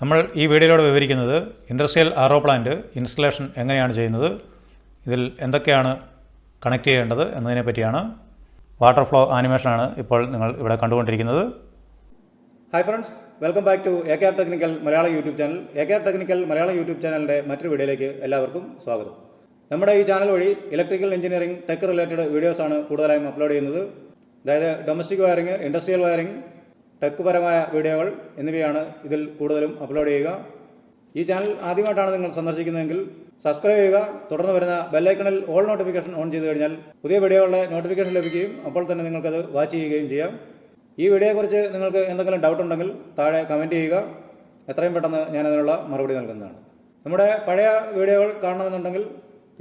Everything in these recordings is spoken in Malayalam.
നമ്മൾ ഈ വീഡിയോയിലൂടെ വിവരിക്കുന്നത് ഇൻഡസ്ട്രിയൽ ആർഒ പ്ലാന്റ് ഇൻസ്റ്റലേഷൻ എങ്ങനെയാണ് ചെയ്യുന്നത്, ഇതിൽ എന്തൊക്കെയാണ് കണക്ട് ചെയ്യേണ്ടത് എന്നതിനെ പറ്റിയാണ്. വാട്ടർ ഫ്ലോ ആനിമേഷനാണ് ഇപ്പോൾ നിങ്ങൾ ഇവിടെ കണ്ടുകൊണ്ടിരിക്കുന്നത്. Hi friends, welcome back to akrtechnical Malayalam YouTube channel. akrtechnical Malayalam YouTube ചാനലിൻ്റെ മറ്റൊരു വീഡിയോയിലേക്ക് എല്ലാവർക്കും സ്വാഗതം. നമ്മുടെ ഈ ചാനൽ വഴി ഇലക്ട്രിക്കൽ എഞ്ചിനീയറിംഗ് ടെക് റിലേറ്റഡ് വീഡിയോസാണ് കൂടുതലായും അപ്ലോഡ് ചെയ്യുന്നത്. അതായത് domestic wiring, industrial wiring, tech പരമായ വീഡിയോകൾ എന്നിവയാണ് ഇതിൽ കൂടുതലും അപ്ലോഡ് ചെയ്യുക. ഈ ചാനൽ ആദ്യമായിട്ടാണ് നിങ്ങൾ സന്ദർശിക്കുന്നതെങ്കിൽ സബ്സ്ക്രൈബ് ചെയ്യുക. തുടർന്ന് വരുന്ന ബെല്ലൈക്കണിൽ ഓൾ നോട്ടിഫിക്കേഷൻ ഓൺ ചെയ്ത് കഴിഞ്ഞാൽ പുതിയ വീഡിയോകളുടെ നോട്ടിഫിക്കേഷൻ ലഭിക്കുകയും അപ്പോൾ തന്നെ നിങ്ങൾക്കത് വാച്ച് ചെയ്യുകയും ചെയ്യാം. ഈ വീഡിയോയെക്കുറിച്ച് നിങ്ങൾക്ക് എന്തെങ്കിലും ഡൗട്ട് ഉണ്ടെങ്കിൽ താഴെ കമൻറ്റ് ചെയ്യുക. എത്രയും പെട്ടെന്ന് ഞാനതിനുള്ള മറുപടി നൽകുന്നതാണ്. നമ്മുടെ പഴയ വീഡിയോകൾ കാണണമെന്നുണ്ടെങ്കിൽ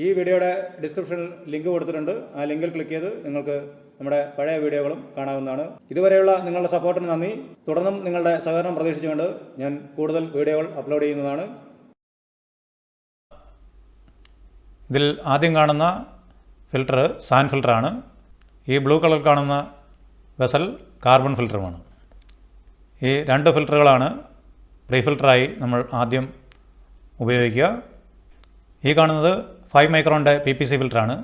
ഈ വീഡിയോയുടെ ഡിസ്ക്രിപ്ഷനിൽ ലിങ്ക് കൊടുത്തിട്ടുണ്ട്. ആ ലിങ്കിൽ ക്ലിക്ക് ചെയ്ത് നിങ്ങൾക്ക് നമ്മുടെ പഴയ വീഡിയോകളും കാണാവുന്നതാണ്. ഇതുവരെയുള്ള നിങ്ങളുടെ സപ്പോർട്ടിന് നന്ദി. തുടർന്നും നിങ്ങളുടെ സഹകരണം പ്രതീക്ഷിച്ചുകൊണ്ട് ഞാൻ കൂടുതൽ വീഡിയോകൾ അപ്ലോഡ് ചെയ്യുന്നതാണ്. ഇതിൽ ആദ്യം കാണുന്ന ഫിൽട്ടർ സാൻ ഫിൽട്ടറാണ്. ഈ ബ്ലൂ കളർ കാണുന്ന വെസൽ കാർബൺ ഫിൽറ്ററുമാണ്. ഈ രണ്ട് ഫിൽറ്ററുകളാണ് പ്രീ ഫിൽറ്ററായി നമ്മൾ ആദ്യം ഉപയോഗിക്കുക. ഈ കാണുന്നത് 5 മൈക്രോണിൻ്റെ PPC ഫിൽറ്ററാണ്.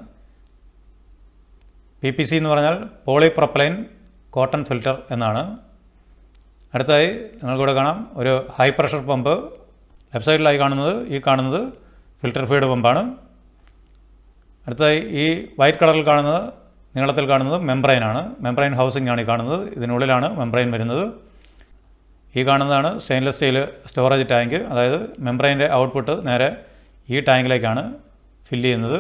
PPC എന്ന് പറഞ്ഞാൽ പോളിപ്രൊപ്പലൈൻ കോട്ടൺ ഫിൽറ്റർ എന്നാണ്. അടുത്തതായി നിങ്ങൾക്കിവിടെ കാണാം ഒരു ഹൈ പ്രഷർ പമ്പ്. ലെഫ്റ്റ് സൈഡിലായി കാണുന്നത് ഫിൽറ്റർ ഫീഡ് പമ്പാണ്. അടുത്തതായി ഈ വൈറ്റ് കളറിൽ കാണുന്നത്, നീളത്തിൽ കാണുന്നത് മെംബ്രെയിനാണ്. മെംബ്രെയിൻ ഹൗസിംഗ് ആണ് ഈ കാണുന്നത്. ഇതിനുള്ളിലാണ് മെംബ്രെയിൻ വരുന്നത്. ഈ കാണുന്നതാണ് സ്റ്റെയിൻലെസ് സ്റ്റീൽ സ്റ്റോറേജ് ടാങ്ക്. അതായത് മെംബ്രെയിൻ്റെ ഔട്ട്പുട്ട് നേരെ ഈ ടാങ്കിലേക്കാണ് ഫില്ല് ചെയ്യുന്നത്,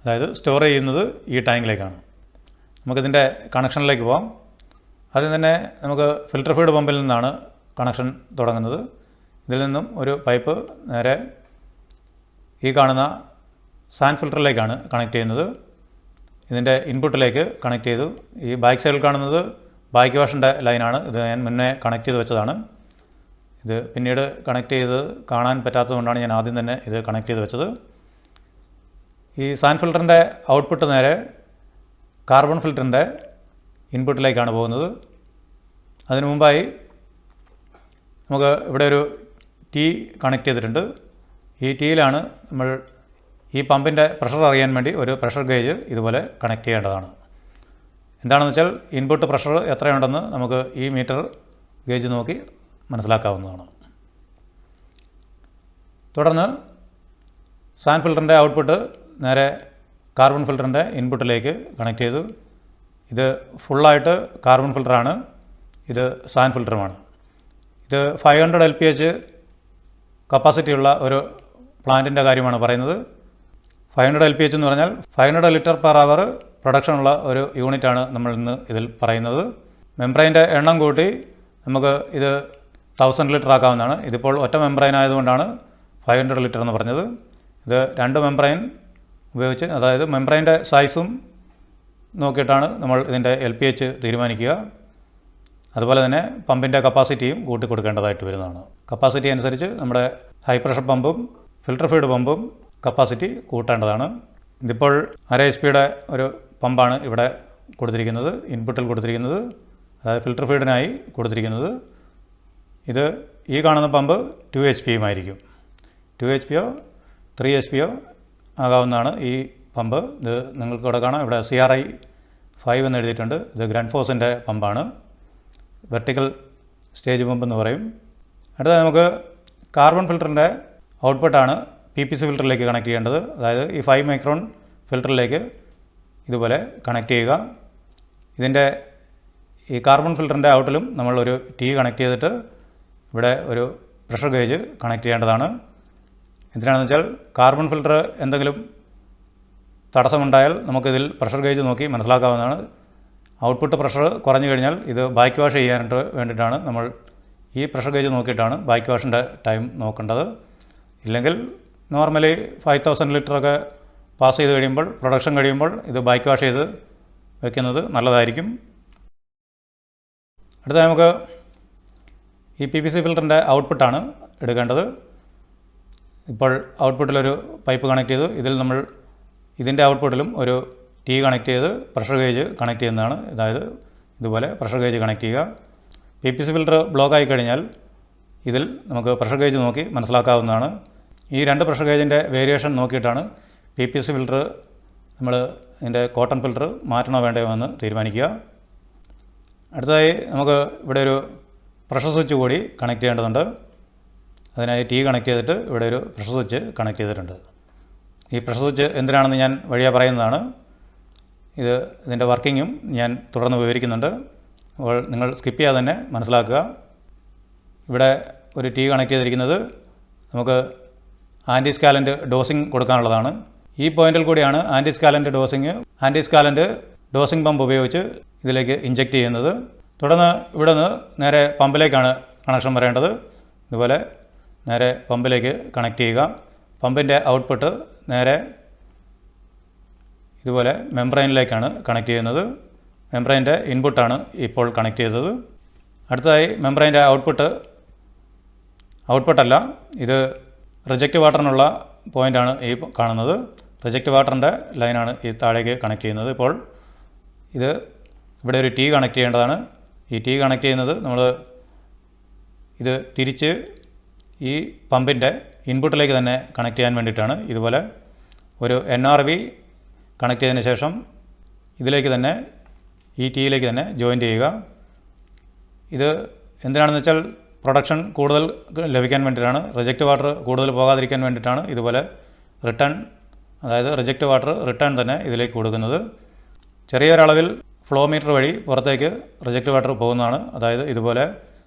അതായത് സ്റ്റോർ ചെയ്യുന്നത് ഈ ടാങ്കിലേക്കാണ്. നമുക്കിതിൻ്റെ കണക്ഷനിലേക്ക് പോകാം. ആദ്യം തന്നെ നമുക്ക് ഫിൽറ്റർ ഫീഡ് പമ്പിൽ നിന്നാണ് കണക്ഷൻ തുടങ്ങുന്നത്. ഇതിൽ നിന്നും ഒരു പൈപ്പ് നേരെ ഈ കാണുന്ന സാൻ ഫിൽറ്ററിലേക്കാണ് കണക്ട് ചെയ്യുന്നത്. ഇതിൻ്റെ ഇൻപുട്ടിലേക്ക് കണക്ട് ചെയ്തു. ഈ ബാക്ക് സൈഡിൽ കാണുന്നത് ബാക്ക് വാഷിൻ്റെ ലൈനാണ്. ഇത് ഞാൻ മുന്നേ കണക്ട് ചെയ്ത് വെച്ചതാണ്. ഇത് പിന്നീട് കണക്ട് ചെയ്ത് കാണാൻ പറ്റാത്തതുകൊണ്ടാണ് ഞാൻ ആദ്യം തന്നെ ഇത് കണക്ട് ചെയ്ത് വെച്ചത്. ഈ സാൻ ഫിൽറ്ററിൻ്റെ ഔട്ട്പുട്ട് നേരെ കാർബൺ ഫിൽറ്ററിൻ്റെ ഇൻപുട്ടിലേക്കാണ് പോകുന്നത്. അതിനു മുമ്പായി നമുക്ക് ഇവിടെ ഒരു ടീ കണക്ട് ചെയ്തിട്ടുണ്ട്. ഈ ടീയിലാണ് നമ്മൾ ഈ പമ്പിൻ്റെ പ്രഷർ അറിയാൻ വേണ്ടി ഒരു പ്രഷർ ഗേജ് ഇതുപോലെ കണക്ട് ചെയ്യേണ്ടതാണ്. എന്താണെന്ന് വെച്ചാൽ ഇൻപുട്ട് പ്രഷർ എത്രയുണ്ടെന്ന് നമുക്ക് ഈ മീറ്റർ ഗേജ് നോക്കി മനസ്സിലാക്കാവുന്നതാണ്. തുടർന്ന് സാൻ ഫിൽറ്ററിൻ്റെ ഔട്ട്പുട്ട് നേരെ കാർബൺ ഫിൽറ്ററിൻ്റെ ഇൻപുട്ടിലേക്ക് കണക്ട് ചെയ്തു. ഇത് ഫുള്ളായിട്ട് കാർബൺ ഫിൽറ്ററാണ്. ഇത് സാൻ ഫിൽറ്ററുമാണ്. ഇത് 500 LPH കപ്പാസിറ്റിയുള്ള ഒരു പ്ലാന്റിൻ്റെ കാര്യമാണ് പറയുന്നത്. 500 LPH എന്ന് പറഞ്ഞാൽ 500 ലിറ്റർ പെർ അവർ പ്രൊഡക്ഷനുള്ള ഒരു യൂണിറ്റാണ് നമ്മൾ ഇന്ന് ഇതിൽ പറയുന്നത്. മെംബ്രെയിൻ്റെ എണ്ണം കൂട്ടി നമുക്ക് ഇത് 1000 ലിറ്റർ ആക്കാവുന്നതാണ്. ഇതിപ്പോൾ ഒറ്റ മെംബ്രെയിൻ ആയതുകൊണ്ടാണ് 500 ലിറ്റർ എന്ന് പറഞ്ഞത്. ഇത് 2 മെംബ്രെയിൻ ഉപയോഗിച്ച്, അതായത് മെംബ്രെയിൻ്റെ സൈസും നോക്കിയിട്ടാണ് നമ്മൾ ഇതിൻ്റെ LPH തീരുമാനിക്കുക. അതുപോലെ തന്നെ പമ്പിൻ്റെ കപ്പാസിറ്റിയും കൂട്ടി കൊടുക്കേണ്ടതായിട്ട് വരുന്നതാണ്. കപ്പാസിറ്റി അനുസരിച്ച് നമ്മുടെ ഹൈ പ്രഷർ പമ്പും ഫിൽറ്റർ ഫീഡ് പമ്പും കപ്പാസിറ്റി കൂട്ടേണ്ടതാണ്. ഇതിപ്പോൾ 1.5 HP ഒരു പമ്പാണ് ഇവിടെ കൊടുത്തിരിക്കുന്നത്, ഇൻപുട്ടിൽ കൊടുത്തിരിക്കുന്നത്, അതായത് ഫിൽറ്റർ ഫീഡിനായി കൊടുത്തിരിക്കുന്നത്. ഇത് ഈ കാണുന്ന പമ്പ് 2 HP ആയിരിക്കും. 2 HP 3 HP ആകാവുന്നതാണ് ഈ പമ്പ്. ഇത് നിങ്ങൾക്ക് ഇവിടെ കാണാം. ഇവിടെ CRI 5 എന്ന് എഴുതിയിട്ടുണ്ട്. ഇത് ഗ്രാൻഡ് ഫോഴ്സിൻ്റെ പമ്പാണ്. വെർട്ടിക്കൽ സ്റ്റേജ് പമ്പ് എന്ന് പറയും. അടുത്തത് നമുക്ക് കാർബൺ ഫിൽറ്ററിൻ്റെ ഔട്ട്പുട്ടാണ് PPC ഫിൽറ്ററിലേക്ക് കണക്ട് ചെയ്യേണ്ടത്. അതായത് ഈ 5 മൈക്രോൺ ഫിൽറ്ററിലേക്ക് ഇതുപോലെ കണക്ട് ചെയ്യുക. ഇതിൻ്റെ ഈ കാർബൺ ഫിൽറ്ററിൻ്റെ ഔട്ടിലും നമ്മൾ ഒരു ടീ കണക്ട് ചെയ്തിട്ട് ഇവിടെ ഒരു പ്രഷർ ഗേജ് കണക്ട് ചെയ്യേണ്ടതാണ്. എന്തിനാണെന്ന് വെച്ചാൽ കാർബൺ ഫിൽറ്റർ എന്തെങ്കിലും തടസ്സമുണ്ടായാൽ നമുക്കിതിൽ പ്രഷർ ഗേജ് നോക്കി മനസ്സിലാക്കാവുന്നതാണ്. ഔട്ട്പുട്ട് പ്രഷർ കുറഞ്ഞു കഴിഞ്ഞാൽ ഇത് ബാക്ക് വാഷ് ചെയ്യാനായിട്ട് വേണ്ടിയിട്ടാണ് നമ്മൾ ഈ പ്രഷർ ഗേജ് നോക്കിയിട്ടാണ് ബാക്ക് വാഷിൻ്റെ ടൈം നോക്കേണ്ടത്. ഇല്ലെങ്കിൽ നോർമലി 5000 ലിറ്ററൊക്കെ പാസ് ചെയ്ത് കഴിയുമ്പോൾ, പ്രൊഡക്ഷൻ കഴിയുമ്പോൾ ഇത് ബാക്ക് വാഷ് ചെയ്ത് വയ്ക്കുന്നത് നല്ലതായിരിക്കും. അടുത്ത നമുക്ക് ഈ PPC ഫിൽറ്ററിൻ്റെ ഔട്ട്പുട്ടാണ് എടുക്കേണ്ടത്. ഇപ്പോൾ ഔട്ട്പുട്ടിലൊരു പൈപ്പ് കണക്ട് ചെയ്തു. ഇതിൽ നമ്മൾ ഇതിൻ്റെ ഔട്ട്പുട്ടിലും ഒരു ടീ കണക്ട് ചെയ്ത് പ്രഷർ ഗേജ് കണക്ട് ചെയ്യുന്നതാണ്. അതായത് ഇതുപോലെ പ്രഷർ ഗേജ് കണക്ട് ചെയ്യുക. PPC ഫിൽറ്റർ ബ്ലോക്ക് ആയി കഴിഞ്ഞാൽ ഇതിൽ നമുക്ക് പ്രഷർ ഗേജ് നോക്കി മനസ്സിലാക്കാവുന്നതാണ്. ഈ 2 പ്രഷർ ഗേജിൻ്റെ വേരിയേഷൻ നോക്കിയിട്ടാണ് PPC ഫിൽറ്റർ നമ്മൾ ഇതിൻ്റെ കോട്ടൺ ഫിൽറ്റർ മാറ്റണോ വേണ്ടയോ എന്ന് തീരുമാനിക്കുക. അടുത്തതായി നമുക്ക് ഇവിടെ ഒരു പ്രഷർ സ്വിച്ച് കൂടി കണക്ട് ചെയ്യേണ്ടതുണ്ട്. അതിനായി T കണക്ട് ചെയ്തിട്ട് ഇവിടെ ഒരു പ്രഷർ സ്വിച്ച് കണക്ട് ചെയ്തിട്ടുണ്ട്. ഈ പ്രഷർ സ്വിച്ച് എന്തിനാണെന്ന് ഞാൻ വഴിയെ പറയുന്നതാണ്. ഇതിൻ്റെ വർക്കിങ്ങും ഞാൻ തുടർന്ന് വിവരിക്കുന്നുണ്ട്. അപ്പോൾ നിങ്ങൾ സ്കിപ്പ് ചെയ്യാതെ തന്നെ മനസ്സിലാക്കുക. ഇവിടെ ഒരു T കണക്ട് ചെയ്തിരിക്കുന്നത് നമുക്ക് ആൻറ്റി സ്കാലൻ്റ് ഡോസിങ് കൊടുക്കാനുള്ളതാണ്. ഈ പോയിന്റിൽ കൂടിയാണ് ആൻറ്റി സ്കാലൻ്റ് ഡോസിങ് പമ്പ് ഉപയോഗിച്ച് ഇതിലേക്ക് ഇഞ്ചെക്റ്റ് ചെയ്യുന്നത്. തുടർന്ന് ഇവിടെ നിന്ന് നേരെ പമ്പിലേക്കാണ് കണക്ഷൻ വരേണ്ടത്. ഇതുപോലെ നേരെ പമ്പിലേക്ക് കണക്ട് ചെയ്യുക. പമ്പിൻ്റെ ഔട്ട്പുട്ട് നേരെ ഇതുപോലെ മെംബ്രെയിനിലേക്കാണ് കണക്ട് ചെയ്യുന്നത്. മെംബ്രെയിൻ്റെ ഇൻപുട്ടാണ് ഇപ്പോൾ കണക്ട് ചെയ്തത്. അടുത്തതായി മെംബ്രെയിൻ്റെ ഔട്ട്പുട്ടല്ല, ഇത് റിജക്റ്റ് വാട്ടറിനുള്ള പോയിൻ്റാണ് ഈ കാണുന്നത്. റിജക്റ്റ് വാട്ടറിൻ്റെ ലൈനാണ് ഈ താഴേക്ക് കണക്ട് ചെയ്യുന്നത്. ഇപ്പോൾ ഇവിടെ ഒരു T കണക്ട് ചെയ്യേണ്ടതാണ്. ഈ T കണക്ട് ചെയ്യുന്നത് നമ്മൾ ഇത് തിരിച്ച് ഈ പമ്പിൻ്റെ ഇൻപുട്ടിലേക്ക് തന്നെ കണക്ട് ചെയ്യാൻ വേണ്ടിയിട്ടാണ്. ഇതുപോലെ ഒരു NRV കണക്ട് ചെയ്തതിന് ശേഷം ഇതിലേക്ക് തന്നെ ഈ Tയിലേക്ക് തന്നെ ജോയിൻ്റ് ചെയ്യുക. ഇത് എന്തിനാണെന്ന് വെച്ചാൽ പ്രൊഡക്ഷൻ കൂടുതൽ ലഭിക്കാൻ വേണ്ടിയിട്ടാണ്, റിജക്റ്റ് വാട്ടർ കൂടുതൽ പോകാതിരിക്കാൻ വേണ്ടിയിട്ടാണ് ഇതുപോലെ റിജക്റ്റ് വാട്ടർ റിട്ടേൺ തന്നെ ഇതിലേക്ക് കൊടുക്കുന്നത്. ചെറിയൊരളവിൽ ഫ്ലോ മീറ്റർ വഴി പുറത്തേക്ക് റിജക്റ്റ് വാട്ടർ പോകുന്നതാണ്. അതായത് ഇതുപോലെ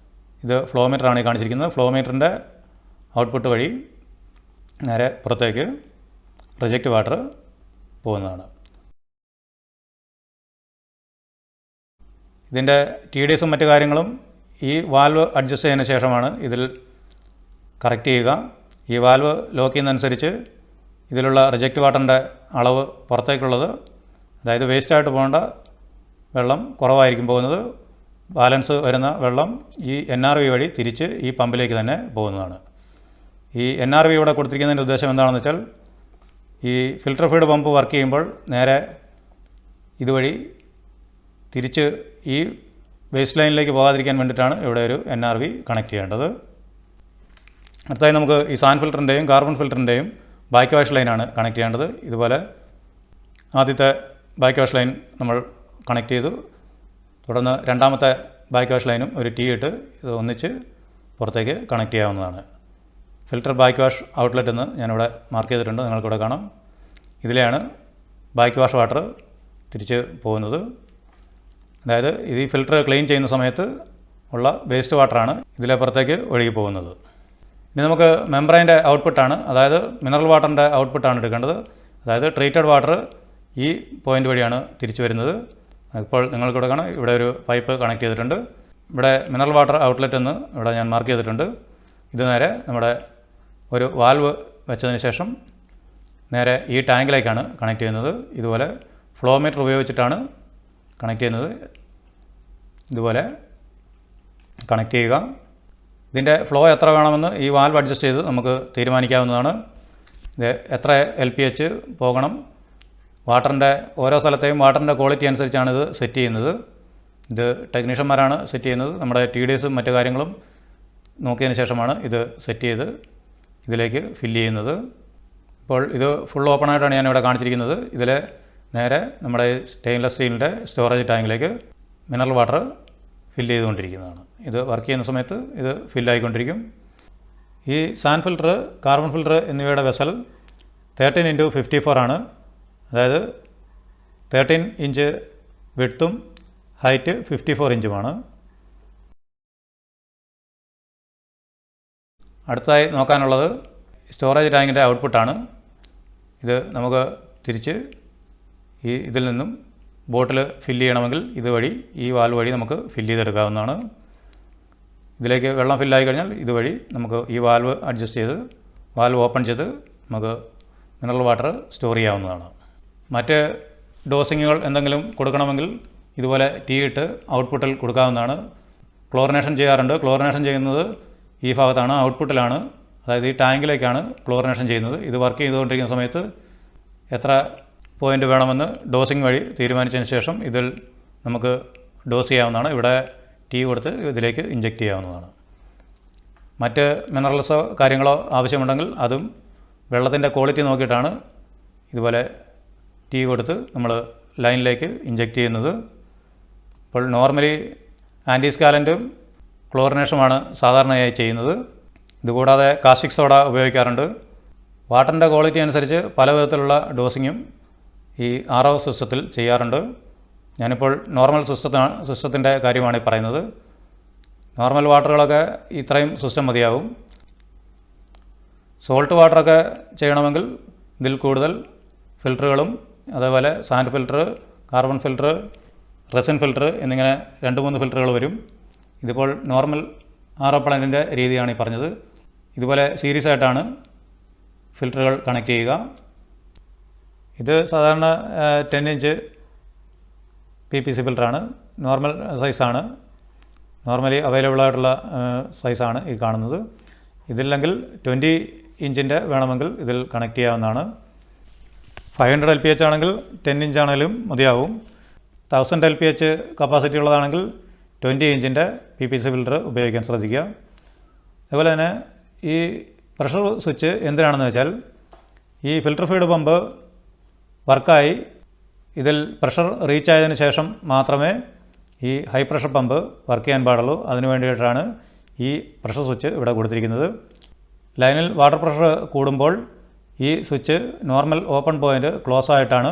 ഇത് ഫ്ലോ മീറ്ററാണ് ഈ കാണിച്ചിരിക്കുന്നത്. ഫ്ലോ മീറ്ററിൻ്റെ ഔട്ട്പുട്ട് വഴി നേരെ പുറത്തേക്ക് റിജക്റ്റ് വാട്ടർ പോകുന്നതാണ്. ഇതിൻ്റെ TDSും മറ്റു കാര്യങ്ങളും ഈ വാൽവ് അഡ്ജസ്റ്റ് ചെയ്തതിന് ശേഷമാണ് ഇതിൽ കറക്റ്റ് ചെയ്യുക. ഈ വാൽവ് ലോക്ക് ചെയ്യുന്നതനുസരിച്ച് ഇതിലുള്ള റിജക്റ്റ് വാട്ടറിൻ്റെ അളവ് പുറത്തേക്കുള്ളത്, അതായത് വേസ്റ്റായിട്ട് പോകേണ്ട വെള്ളം കുറവായിരിക്കും പോകുന്നത്. ബാലൻസ് വരുന്ന വെള്ളം ഈ NRV വഴി തിരിച്ച് ഈ പമ്പിലേക്ക് തന്നെ പോകുന്നതാണ്. ഈ NRV ഇവിടെ കൊടുത്തിരിക്കുന്നതിൻ്റെ ഉദ്ദേശം എന്താണെന്ന് വെച്ചാൽ ഈ ഫിൽട്ടർ ഫീഡ് പമ്പ് വർക്ക് ചെയ്യുമ്പോൾ നേരെ ഇതുവഴി തിരിച്ച് ഈ വേസ്റ്റ് ലൈനിലേക്ക് പോകാതിരിക്കാൻ വേണ്ടിയിട്ടാണ് ഇവിടെ ഒരു NRV കണക്ട് ചെയ്യേണ്ടത്. അടുത്തായി നമുക്ക് ഈ സാൻ ഫിൽറ്ററിൻ്റെയും കാർബൺ ഫിൽറ്ററിൻ്റെയും ബാക്ക് വാഷ് ലൈനാണ് കണക്ട് ചെയ്യേണ്ടത്. ഇതുപോലെ ആദ്യത്തെ ബാക്ക് വാഷ് ലൈൻ നമ്മൾ കണക്ട് ചെയ്തു. തുടർന്ന് രണ്ടാമത്തെ ബാക്ക് വാഷ് ലൈനും ഒരു T ഇട്ട് ഇത് ഒന്നിച്ച് പുറത്തേക്ക് കണക്ട് ചെയ്യാവുന്നതാണ്. ഫിൽറ്റർ ബാക്ക് വാഷ് ഔട്ട്ലെറ്റ് എന്ന് ഞാനിവിടെ മാർക്ക് ചെയ്തിട്ടുണ്ട്, നിങ്ങൾക്കിവിടെ കാണാം. ഇതിലെയാണ് ബാക്ക് വാഷ് വാട്ടർ തിരിച്ച് പോകുന്നത്. അതായത് ഈ ഫിൽറ്റർ ക്ലീൻ ചെയ്യുന്ന സമയത്ത് ഉള്ള വേസ്റ്റ് വാട്ടറാണ് ഇതിലെ പുറത്തേക്ക് ഒഴുകി പോകുന്നത്. ഇനി നമുക്ക് മെംബ്രെയിൻ്റെ ഔട്ട്പുട്ടാണ്, അതായത് മിനറൽ വാട്ടറിൻ്റെ ഔട്ട്പുട്ടാണ് എടുക്കേണ്ടത്. അതായത് ട്രീറ്റഡ് വാട്ടർ ഈ പോയിൻ്റ് വഴിയാണ് തിരിച്ചു വരുന്നത്. ഇപ്പോൾ നിങ്ങൾക്കിവിടെ കാണാം, ഇവിടെ ഒരു പൈപ്പ് കണക്ട് ചെയ്തിട്ടുണ്ട്. ഇവിടെ മിനറൽ വാട്ടർ ഔട്ട്ലെറ്റ് എന്ന് ഇവിടെ ഞാൻ മാർക്ക് ചെയ്തിട്ടുണ്ട്. ഇത് നേരെ നമ്മുടെ ഒരു വാൽവ് വെച്ചതിന് ശേഷം നേരെ ഈ ടാങ്കിലേക്കാണ് കണക്ട് ചെയ്യുന്നത്. ഇതുപോലെ ഫ്ലോ മീറ്റർ ഉപയോഗിച്ചിട്ടാണ് കണക്ട് ചെയ്യുന്നത്. ഇതുപോലെ കണക്ട് ചെയ്യുക. ഇതിൻ്റെ ഫ്ലോ എത്ര വേണമെന്ന് ഈ വാൽവ് അഡ്ജസ്റ്റ് ചെയ്ത് നമുക്ക് തീരുമാനിക്കാവുന്നതാണ്. ഇത് എത്ര LPH പോകണം, വാട്ടറിൻ്റെ ഓരോ സ്ഥലത്തെയും വാട്ടറിൻ്റെ ക്വാളിറ്റി അനുസരിച്ചാണ് ഇത് സെറ്റ് ചെയ്യുന്നത്. ഇത് ടെക്നീഷ്യന്മാരാണ് സെറ്റ് ചെയ്യുന്നത്. നമ്മുടെ TDSും മറ്റു കാര്യങ്ങളും നോക്കിയതിന് ശേഷമാണ് ഇത് സെറ്റ് ചെയ്ത് ഇതിലേക്ക് ഫില്ല് ചെയ്യുന്നത്. ഇപ്പോൾ ഇത് ഫുൾ ഓപ്പണായിട്ടാണ് ഞാനിവിടെ കാണിച്ചിരിക്കുന്നത്. ഇതിൽ നേരെ നമ്മുടെ സ്റ്റെയിൻലെസ് സ്റ്റീലിൻ്റെ സ്റ്റോറേജ് ടാങ്കിലേക്ക് മിനറൽ വാട്ടർ ഫില്ല് ചെയ്തുകൊണ്ടിരിക്കുന്നതാണ്. ഇത് വർക്ക് ചെയ്യുന്ന സമയത്ത് ഇത് ഫില്ലായിക്കൊണ്ടിരിക്കും. ഈ സാൻ ഫിൽറ്റർ, കാർബൺ ഫിൽറ്റർ എന്നിവയുടെ വെസൽ 13x54 ആണ്. അതായത് 13 ഇഞ്ച് വിഡ്ത്തും ഹൈറ്റ് 54 ഇഞ്ചുമാണ്. അടുത്തതായി നോക്കാനുള്ളത് സ്റ്റോറേജ് ടാങ്കിൻ്റെ ഔട്ട്പുട്ടാണ്. ഇത് നമുക്ക് തിരിച്ച് ഇതിൽ നിന്നും ബോട്ടിൽ ഫില്ല് ചെയ്യണമെങ്കിൽ ഇതുവഴി ഈ വാൽവ് വഴി നമുക്ക് ഫില്ല് ചെയ്തെടുക്കാവുന്നതാണ്. ഇതിലേക്ക് വെള്ളം ഫില്ലായി കഴിഞ്ഞാൽ ഇതുവഴി നമുക്ക് ഈ വാൽവ് അഡ്ജസ്റ്റ് ചെയ്ത് വാൽവ് ഓപ്പൺ ചെയ്ത് നമുക്ക് മിനറൽ വാട്ടർ സ്റ്റോർ ചെയ്യാവുന്നതാണ്. മറ്റ് ഡോസിങ്ങുകൾ എന്തെങ്കിലും കൊടുക്കണമെങ്കിൽ ഇതുപോലെ T ഇട്ട് ഔട്ട്പുട്ടിൽ കൊടുക്കാവുന്നതാണ്. ക്ലോറിനേഷൻ ചെയ്യാറുണ്ട്. ക്ലോറിനേഷൻ ചെയ്യുന്നത് ഈ ഭാഗത്താണ്, ഔട്ട്പുട്ടിലാണ്. അതായത് ഈ ടാങ്കിലേക്കാണ് ക്ലോറിനേഷൻ ചെയ്യുന്നത്. ഇത് വർക്ക് ചെയ്തുകൊണ്ടിരിക്കുന്ന സമയത്ത് എത്ര പോയിൻ്റ് വേണമെന്ന് ഡോസിങ് വഴി തീരുമാനിച്ചതിന് ശേഷം ഇതിൽ നമുക്ക് ഡോസ് ചെയ്യാവുന്നതാണ്. ഇവിടെ T കൊടുത്ത് ഇതിലേക്ക് ഇഞ്ചെക്റ്റ് ചെയ്യാവുന്നതാണ്. മറ്റ് മിനറൽസോ കാര്യങ്ങളോ ആവശ്യമുണ്ടെങ്കിൽ അതും വെള്ളത്തിൻ്റെ ക്വാളിറ്റി നോക്കിയിട്ടാണ് ഇതുപോലെ ടീ കൊടുത്ത് നമ്മൾ ലൈനിലേക്ക് ഇഞ്ചെക്റ്റ് ചെയ്യുന്നത്. അപ്പോൾ നോർമലി ആൻറ്റിസ്കാലൻറ്റും ക്ലോറിനേഷനുമാണ് സാധാരണയായി ചെയ്യുന്നത്. ഇതുകൂടാതെ കാസ്റ്റിക് സോഡ ഉപയോഗിക്കാറുണ്ട്. വാട്ടറിൻ്റെ ക്വാളിറ്റി അനുസരിച്ച് പല വിധത്തിലുള്ള ഡോസിങ്ങും ഈ RO സിസ്റ്റത്തിൽ ചെയ്യാറുണ്ട്. ഞാനിപ്പോൾ നോർമൽ സിസ്റ്റത്തിൻ്റെ കാര്യമാണ് പറയുന്നത്. നോർമൽ വാട്ടറുകളൊക്കെ ഇത്രയും സിസ്റ്റം മതിയാവും. സോൾട്ട് വാട്ടറൊക്കെ ചെയ്യണമെങ്കിൽ ഇതിൽ കൂടുതൽ ഫിൽറ്ററുകളും അതേപോലെ sand filter, carbon filter, resin filter എന്നിങ്ങനെ 2-3 ഫിൽറ്ററുകൾ വരും. ഇതിപ്പോൾ നോർമൽ RO പ്ലാന്റിൻ്റെ രീതിയാണ് ഈ പറഞ്ഞത്. ഇതുപോലെ സീരീസ് ആയിട്ടാണ് ഫിൽറ്ററുകൾ കണക്ട് ചെയ്യുക. ഇത് സാധാരണ 10 ഇഞ്ച് PPC ഫിൽറ്ററാണ്. നോർമൽ സൈസാണ്, നോർമലി അവൈലബിൾ ആയിട്ടുള്ള സൈസാണ് ഈ കാണുന്നത്. ഇതില്ലെങ്കിൽ 20 ഇഞ്ചിൻ്റെ വേണമെങ്കിൽ ഇതിൽ കണക്ട് ചെയ്യാവുന്നതാണ്. 500 LPH ആണെങ്കിൽ 10 ഇഞ്ച് ആണെങ്കിലും മതിയാവും. 1000 LPH കപ്പാസിറ്റി ഉള്ളതാണെങ്കിൽ 20 ഇഞ്ചിൻ്റെ PPC ഫിൽറ്റർ ഉപയോഗിക്കാൻ ശ്രദ്ധിക്കുക. അതുപോലെ തന്നെ ഈ പ്രഷർ സ്വിച്ച് എന്തിനാണെന്ന് വെച്ചാൽ, ഈ ഫിൽറ്റർ ഫീഡ് പമ്പ് വർക്കായി ഇതിൽ പ്രഷർ റീച്ച് ആയതിനു ശേഷം മാത്രമേ ഈ ഹൈ പ്രഷർ പമ്പ് വർക്ക് ചെയ്യാൻ പാടുള്ളൂ. അതിനു വേണ്ടിയിട്ടാണ് ഈ പ്രഷർ സ്വിച്ച് ഇവിടെ കൊടുത്തിരിക്കുന്നത്. ലൈനിൽ വാട്ടർ പ്രഷർ കൂടുമ്പോൾ ഈ switch normal open point close ആയിട്ടാണ്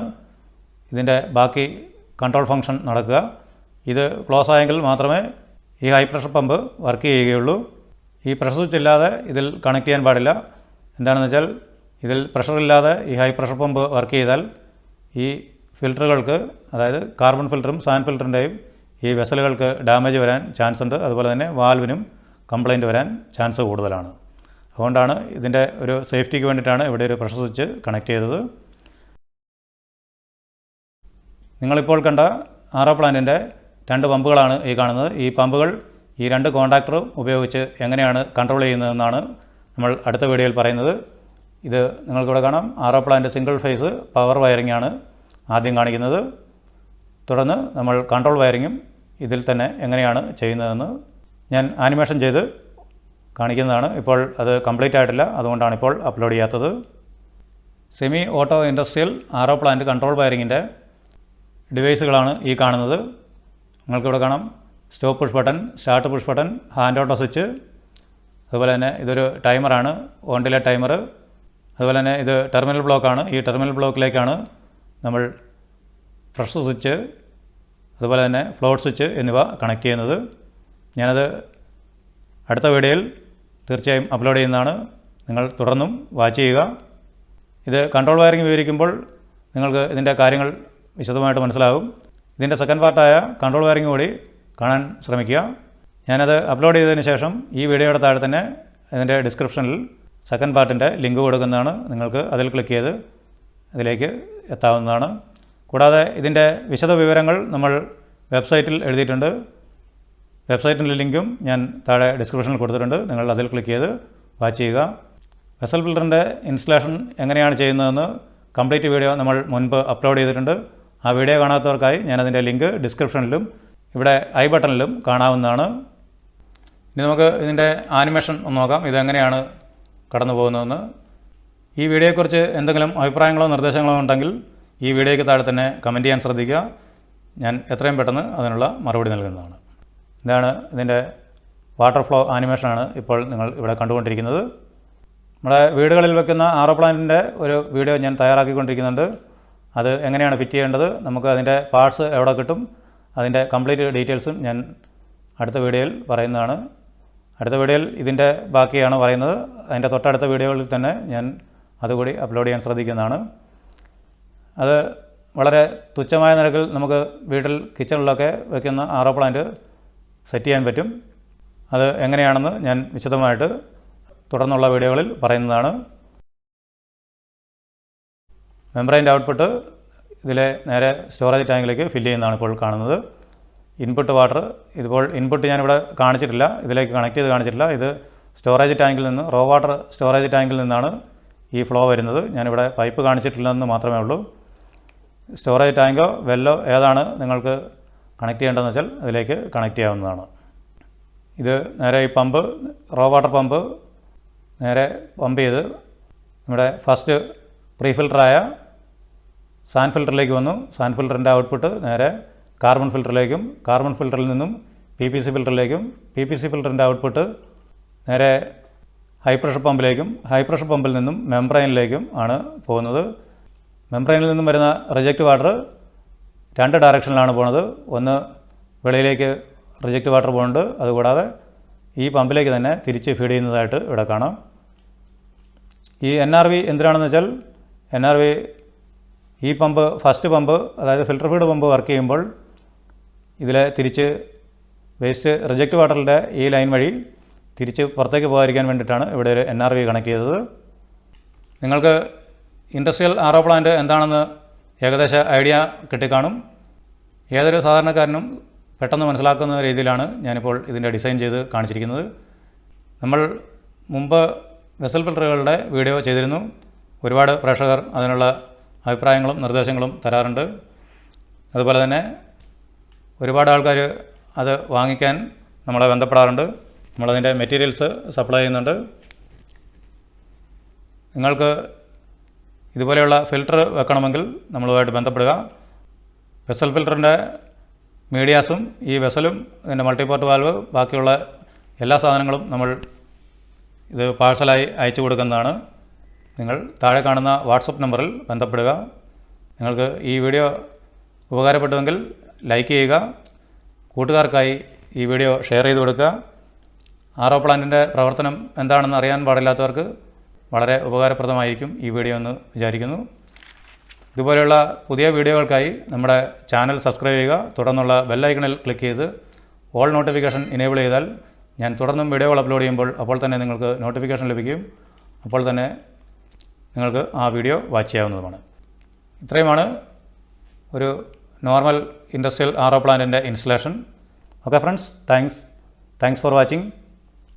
ഇതിൻ്റെ ബാക്കി കൺട്രോൾ ഫംഗ്ഷൻ നടക്കുക. ഇത് ക്ലോസ് ആയെങ്കിൽ മാത്രമേ ഈ ഹൈ പ്രഷർ പമ്പ് വർക്ക് ചെയ്യുകയുള്ളൂ. ഈ പ്രഷർ സ്വിച്ച് ഇല്ലാതെ ഇതിൽ കണക്ട് ചെയ്യാൻ പാടില്ല. എന്താണെന്ന് വെച്ചാൽ, ഇതിൽ പ്രഷർ ഇല്ലാതെ ഈ ഹൈ പ്രഷർ പമ്പ് വർക്ക് ചെയ്താൽ ഈ ഫിൽറ്ററുകൾക്ക്, അതായത് കാർബൺ ഫിൽറ്ററും സാൻഡ് ഫിൽറ്ററിൻ്റെയും ഈ വെസലുകൾക്ക് ഡാമേജ് വരാൻ ചാൻസ് ഉണ്ട്. അതുപോലെ തന്നെ വാൽവിനും കംപ്ലൈൻറ്റ് വരാൻ ചാൻസ് കൂടുതലാണ്. അതുകൊണ്ടാണ് ഇതിൻ്റെ ഒരു സേഫ്റ്റിക്ക് വേണ്ടിയിട്ടാണ് ഇവിടെ ഒരു പ്രഷർ സ്വിച്ച് കണക്ട് ചെയ്തത്. നിങ്ങളിപ്പോൾ കണ്ട RO പ്ലാന്റിൻ്റെ 2 പമ്പുകളാണ് ഈ കാണുന്നത്. ഈ പമ്പുകൾ ഈ 2 കോൺടാക്ടറും ഉപയോഗിച്ച് എങ്ങനെയാണ് കൺട്രോൾ ചെയ്യുന്നതെന്നാണ് നമ്മൾ അടുത്ത വീഡിയോയിൽ പറയുന്നത്. ഇത് നിങ്ങൾക്കിവിടെ കാണാം. RO plant single phase power wiring ആണ് ആദ്യം കാണിക്കുന്നത്. തുടർന്ന് നമ്മൾ കൺട്രോൾ വയറിങ്ങും ഇതിൽ തന്നെ എങ്ങനെയാണ് ചെയ്യുന്നതെന്ന് ഞാൻ ആനിമേഷൻ ചെയ്ത് കാണിക്കുന്നതാണ്. ഇപ്പോൾ അത് കംപ്ലീറ്റ് ആയിട്ടില്ല, അതുകൊണ്ടാണ് ഇപ്പോൾ അപ്ലോഡ് ചെയ്യാത്തത്. Semi auto industrial RO plant control വയറിങ്ങിൻ്റെ ഡിവൈസുകളാണ് ഈ കാണുന്നത്. നിങ്ങൾക്കിവിടെ കാണാം stop push button, start push button, hand auto switch. അതുപോലെ തന്നെ ഇതൊരു ടൈമറാണ്, ഓൺ ഡിലേ ടൈമർ. അതുപോലെ തന്നെ ഇത് ടെർമിനൽ ബ്ലോക്കാണ്. ഈ ടെർമിനൽ ബ്ലോക്കിലേക്കാണ് നമ്മൾ പ്രഷർ സ്വിച്ച്, അതുപോലെ തന്നെ ഫ്ലോട്ട് സ്വിച്ച് എന്നിവ കണക്ട് ചെയ്യുന്നത്. ഞാനത് അടുത്ത വീഡിയോയിൽ തീർച്ചയായും അപ്ലോഡ് ചെയ്യുന്നതാണ്. നിങ്ങൾ തുടർന്നും വാച്ച് ചെയ്യുക. ഇത് കൺട്രോൾ വയറിംഗ് വിവരിക്കുമ്പോൾ നിങ്ങൾക്ക് ഇതിൻ്റെ കാര്യങ്ങൾ വിശദമായിട്ട് മനസ്സിലാവും. ഇതിൻ്റെ സെക്കൻഡ് പാർട്ടായ കൺട്രോൾ വയറിംഗ് കൂടി കാണാൻ ശ്രമിക്കുക. ഞാനത് അപ്ലോഡ് ചെയ്തതിന് ശേഷം ഈ വീഡിയോയുടെ താഴെ തന്നെ ഇതിൻ്റെ ഡിസ്ക്രിപ്ഷനിൽ സെക്കൻഡ് പാർട്ടിൻ്റെ ലിങ്ക് കൊടുക്കുന്നതാണ്. നിങ്ങൾക്ക് അതിൽ ക്ലിക്ക് ചെയ്ത് അതിലേക്ക് എത്താവുന്നതാണ്. കൂടാതെ ഇതിൻ്റെ വിശദ വിവരങ്ങൾ നമ്മൾ വെബ്സൈറ്റിൽ എഴുതിയിട്ടുണ്ട്. വെബ്സൈറ്റിൻ്റെ ലിങ്കും ഞാൻ താഴെ ഡിസ്ക്രിപ്ഷനിൽ കൊടുത്തിട്ടുണ്ട്. നിങ്ങൾ അതിൽ ക്ലിക്ക് ചെയ്ത് വാച്ച് ചെയ്യുക. വെസൽ ഫിൽറ്ററിൻ്റെ ഇൻസ്റ്റലേഷൻ എങ്ങനെയാണ് ചെയ്യുന്നതെന്ന് കംപ്ലീറ്റ് വീഡിയോ നമ്മൾ മുൻപ് അപ്ലോഡ് ചെയ്തിട്ടുണ്ട്. ആ വീഡിയോ കാണാത്തവർക്കായി ഞാനതിൻ്റെ ലിങ്ക് ഡിസ്ക്രിപ്ഷനിലും ഇവിടെ ഐ ബട്ടണിലും കാണാവുന്നതാണ്. ഇനി നമുക്ക് ഇതിൻ്റെ ആനിമേഷൻ ഒന്ന് നോക്കാം, ഇതെങ്ങനെയാണ് കടന്നു പോകുന്നതെന്ന്. ഈ വീഡിയോയെക്കുറിച്ച് എന്തെങ്കിലും അഭിപ്രായങ്ങളോ നിർദ്ദേശങ്ങളോ ഉണ്ടെങ്കിൽ ഈ വീഡിയോയ്ക്ക് താഴെ തന്നെ കമൻറ്റ് ചെയ്യാൻ ശ്രദ്ധിക്കുക. ഞാൻ എത്രയും പെട്ടെന്ന് അതിനുള്ള മറുപടി നൽകുന്നതാണ്. ഇതാണ് ഇതിൻ്റെ വാട്ടർ ഫ്ലോ ആനിമേഷനാണ് ഇപ്പോൾ നിങ്ങൾ ഇവിടെ കണ്ടുകൊണ്ടിരിക്കുന്നത്. നമ്മുടെ വീടുകളിൽ വെക്കുന്ന RO പ്ലാന്റിൻ്റെ ഒരു വീഡിയോ ഞാൻ തയ്യാറാക്കിക്കൊണ്ടിരിക്കുന്നുണ്ട്. അത് എങ്ങനെയാണ് ഫിറ്റ് ചെയ്യേണ്ടത്, നമുക്ക് അതിൻ്റെ പാർട്സ് എവിടെ കിട്ടും, അതിൻ്റെ കംപ്ലീറ്റ് ഡീറ്റെയിൽസും ഞാൻ അടുത്ത വീഡിയോയിൽ പറയുന്നതാണ്. അടുത്ത വീഡിയോയിൽ ഇതിൻ്റെ ബാക്കിയാണ് പറയുന്നത്. അതിൻ്റെ തൊട്ടടുത്ത വീഡിയോകളിൽ തന്നെ ഞാൻ അതുകൂടി അപ്ലോഡ് ചെയ്യാൻ ശ്രദ്ധിക്കുന്നതാണ്. അത് വളരെ തുച്ഛമായ നിരക്കിൽ നമുക്ക് വീട്ടിൽ കിച്ചണിലൊക്കെ വയ്ക്കുന്ന RO പ്ലാന്റ് സെറ്റ് ചെയ്യാൻ പറ്റും. അത് എങ്ങനെയാണെന്ന് ഞാൻ വിശദമായിട്ട് തുടർന്നുള്ള വീഡിയോകളിൽ പറയുന്നതാണ്. മെംബ്രെയിൻ്റെ ഔട്ട്പുട്ട് ഇതിലെ നേരെ സ്റ്റോറേജ് ടാങ്കിലേക്ക് ഫില്ല് ചെയ്യുന്നതാണ് ഇപ്പോൾ കാണുന്നത്. ഇൻപുട്ട് വാട്ടർ, ഇതിപ്പോൾ ഇൻപുട്ട് ഞാനിവിടെ കാണിച്ചിട്ടില്ല, ഇതിലേക്ക് കണക്ട് ചെയ്ത് കാണിച്ചിട്ടില്ല. ഇത് സ്റ്റോറേജ് ടാങ്കിൽ നിന്ന്, റോ വാട്ടർ സ്റ്റോറേജ് ടാങ്കിൽ നിന്നാണ് ഈ ഫ്ലോ വരുന്നത്. ഞാനിവിടെ പൈപ്പ് കാണിച്ചിട്ടില്ലെന്ന് മാത്രമേ ഉള്ളൂ. സ്റ്റോറേജ് ടാങ്കോ വെല്ലോ ഏതാണ് നിങ്ങൾക്ക് കണക്ട് ചെയ്യേണ്ടതെന്ന് വെച്ചാൽ അതിലേക്ക് കണക്ട് ചെയ്യാവുന്നതാണ്. ഇത് നേരെ ഈ പമ്പ് റോ വാട്ടർ പമ്പ് നേരെ പമ്പ് ചെയ്ത് നമ്മുടെ ഫസ്റ്റ് പ്രീ ഫിൽറ്ററായ സാൻഡ് ഫിൽറ്ററിലേക്ക് വന്നു. സാൻഡ് ഫിൽറ്ററിൻ്റെ ഔട്ട്പുട്ട് നേരെ കാർബൺ ഫിൽറ്ററിലേക്കും, കാർബൺ ഫിൽറ്ററിൽ നിന്നും PPC ഫിൽറ്ററിലേക്കും, PPC ഫിൽറ്ററിൻ്റെ ഔട്ട്പുട്ട് നേരെ ഹൈ പ്രഷർ പമ്പിലേക്കും, ഹൈ പ്രഷർ പമ്പിൽ നിന്നും മെംബ്രെയിനിലേക്കും ആണ് പോകുന്നത്. മെംബ്രെയിനിൽ നിന്നും വരുന്ന റിജക്റ്റ് വാട്ടർ 2 ഡയറക്ഷനിലാണ് പോകുന്നത്. ഒന്ന് വെളിയിലേക്ക് റിജക്റ്റ് വാട്ടർ പോകുന്നുണ്ട്, അതുകൂടാതെ ഈ പമ്പിലേക്ക് തന്നെ തിരിച്ച് ഫീഡ് ചെയ്യുന്നതായിട്ട് ഇവിടെ കാണാം. ഈ NRV എന്തിനാണെന്ന് വെച്ചാൽ NRV ഈ പമ്പ് ഫസ്റ്റ് പമ്പ്, അതായത് ഫിൽറ്റർ ഫീഡ് പമ്പ് വർക്ക് ചെയ്യുമ്പോൾ ഇതിൽ തിരിച്ച് വേസ്റ്റ് റിജക്റ്റ് വാട്ടറിൻ്റെ ഈ ലൈൻ വഴി തിരിച്ച് പുറത്തേക്ക് പോകാതിരിക്കാൻ വേണ്ടിയിട്ടാണ് ഇവിടെ ഒരു NRV കണക്ട് ചെയ്തത്. നിങ്ങൾക്ക് ഇൻഡസ്ട്രിയൽ RO പ്ലാന്റ് എന്താണെന്ന് ഏകദേശ ഐഡിയ കിട്ടിക്കാണും. ഏതൊരു സാധാരണക്കാരനും പെട്ടെന്ന് മനസ്സിലാക്കുന്ന രീതിയിലാണ് ഞാനിപ്പോൾ ഇതിൻ്റെ ഡിസൈൻ ചെയ്ത് കാണിച്ചിരിക്കുന്നത്. നമ്മൾ മുമ്പ് വെസൽ ഫിൽറ്ററുകളുടെ വീഡിയോ ചെയ്തിരുന്നു. ഒരുപാട് പ്രേക്ഷകർ അതിനുള്ള അഭിപ്രായങ്ങളും നിർദ്ദേശങ്ങളും തരാറുണ്ട്. അതുപോലെ തന്നെ ഒരുപാട് ആൾക്കാർ അത് വാങ്ങിക്കാൻ നമ്മളെ ബന്ധപ്പെടാറുണ്ട്. നമ്മളതിൻ്റെ മെറ്റീരിയൽസ് സപ്ലൈ ചെയ്യുന്നുണ്ട്. നിങ്ങൾക്ക് ഇതുപോലെയുള്ള ഫിൽറ്റർ വെക്കണമെങ്കിൽ നമ്മളുമായിട്ട് ബന്ധപ്പെടുക. വെസൽ ഫിൽറ്ററിൻ്റെ മീഡിയാസും ഈ വെസലും ഇതിൻ്റെ മൾട്ടിപോർട്ട് വാൽവ് ബാക്കിയുള്ള എല്ലാ സാധനങ്ങളും നമ്മൾ ഇത് പാഴ്സലായി അയച്ചു കൊടുക്കുന്നതാണ്. നിങ്ങൾ താഴെ കാണുന്ന വാട്സപ്പ് നമ്പറിൽ ബന്ധപ്പെടുക. നിങ്ങൾക്ക് ഈ വീഡിയോ ഉപകാരപ്പെട്ടുവെങ്കിൽ ലൈക്ക് ചെയ്യുക. കൂട്ടുകാർക്കായി ഈ വീഡിയോ ഷെയർ ചെയ്ത് കൊടുക്കുക. RO പ്ലാന്റിൻ്റെ പ്രവർത്തനം എന്താണെന്ന് അറിയാൻ പാടില്ലാത്തവർക്ക് വളരെ ഉപകാരപ്രദമായിരിക്കും ഈ വീഡിയോ എന്ന് വിചാരിക്കുന്നു. ഇതുപോലെയുള്ള പുതിയ വീഡിയോകൾക്കായി നമ്മുടെ ചാനൽ സബ്സ്ക്രൈബ് ചെയ്യുക. തുടർന്നുള്ള ബെല്ലൈക്കണിൽ ക്ലിക്ക് ചെയ്ത് ഓൾ നോട്ടിഫിക്കേഷൻ ഇനേബിൾ ചെയ്താൽ ഞാൻ തുടർന്നും വീഡിയോകൾ അപ്ലോഡ് ചെയ്യുമ്പോൾ അപ്പോൾ തന്നെ നിങ്ങൾക്ക് നോട്ടിഫിക്കേഷൻ ലഭിക്കും. അപ്പോൾ തന്നെ നിങ്ങൾക്ക് ആ വീഡിയോ വാച്ച് ചെയ്യാവുന്നതുമാണ്. ഇത്രയുമാണ് ഒരു നോർമൽ ഇൻഡസ്ട്രിയൽ RO പ്ലാന്റിൻ്റെ installation. Okay friends, thanks for watching.